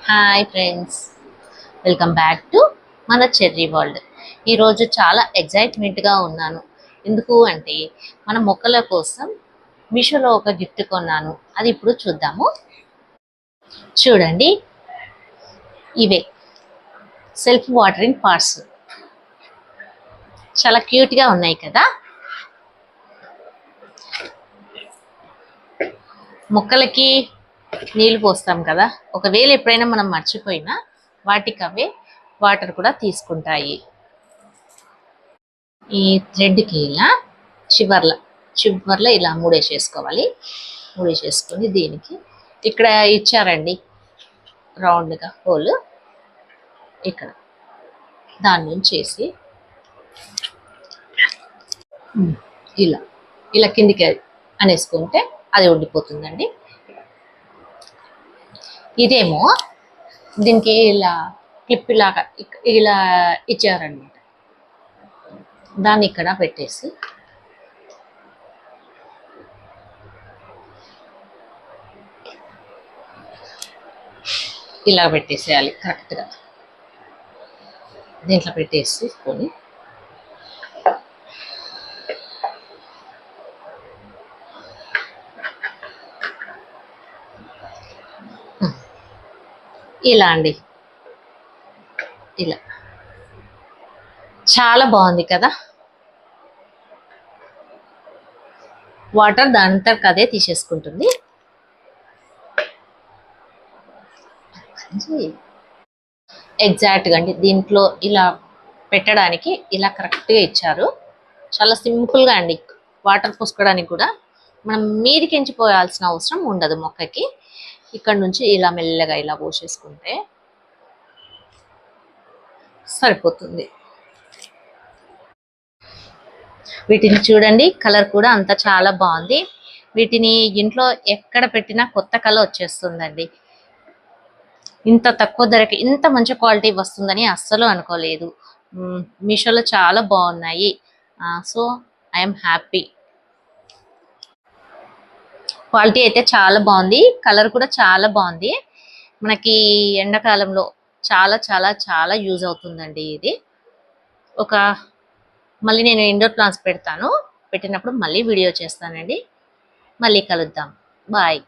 Hi friends, welcome back to మన cherry world. ఈరోజు చాలా ఎగ్జైట్మెంట్గా ఉన్నాను. ఎందుకు అంటే మన మొక్కల కోసం మీషోలో ఒక గిఫ్ట్ కొన్నాను. అది ఇప్పుడు చూద్దాము. చూడండి, ఇవే సెల్ఫ్ వాటరింగ్ పాట్స్. చాలా క్యూట్గా ఉన్నాయి కదా. మొక్కలకి నీళ్ళు పోస్తాం కదా, ఒకవేళ ఎప్పుడైనా మనం మర్చిపోయినా వాటికి అవే వాటర్ కూడా తీసుకుంటాయి. ఈ థ్రెడ్కి ఇలా చివర్లో ఇలా మూడేసేసుకోవాలి. మూడేసేసుకొని దీనికి ఇక్కడ ఇచ్చారండి రౌండ్గా హోల్, ఇక్కడ దాని నుంచి వేసి ఇలా ఇలా కిందికి అనేసుకుంటే అది ఉండిపోతుందండి. ఇదేమో దీనికి ఇలా క్లిప్ లాగా ఇలా ఇచ్చారనమాట. దాన్ని ఇక్కడ పెట్టేసి ఇలా పెట్టేసేయాలి కరెక్ట్గా. దీంట్లో పెట్టేసుకొని ఇలా అండి, ఇలా చాలా బాగుంది కదా. వాటర్ దానంతట అదే తీసేసుకుంటుంది. ఎగ్జాక్ట్గా అండి, దీంట్లో ఇలా పెట్టడానికి ఇలా కరెక్ట్గా ఇచ్చారు. చాలా సింపుల్గా అండి. వాటర్ పోసుకోవడానికి కూడా మనం మీదికించిపోయాల్సిన అవసరం ఉండదు మొక్కకి. ఇక్కడ నుంచి ఇలా మెల్లగా ఇలా పోసేసుకుంటే సరిపోతుంది. వీటిని చూడండి, కలర్ కూడా అంత చాలా బాగుంది. వీటిని ఇంట్లో ఎక్కడ పెట్టినా కొత్త కలర్ వచ్చేస్తుందండి. ఇంత తక్కువ ధరకి ఇంత మంచి క్వాలిటీ వస్తుందని అస్సలు అనుకోలేదు. మీషోలో చాలా బాగున్నాయి. So I'm happy. క్వాలిటీ అయితే చాలా బాగుంది, కలర్ కూడా చాలా బాగుంది. మనకి ఎండాకాలంలో చాలా చాలా చాలా యూజ్ అవుతుందండి ఇది. మళ్ళీ నేను ఇండోర్ ప్లాంట్స్ పెట్టినప్పుడు మళ్ళీ వీడియో చేస్తానండి. మళ్ళీ కలుద్దాం. బాయ్.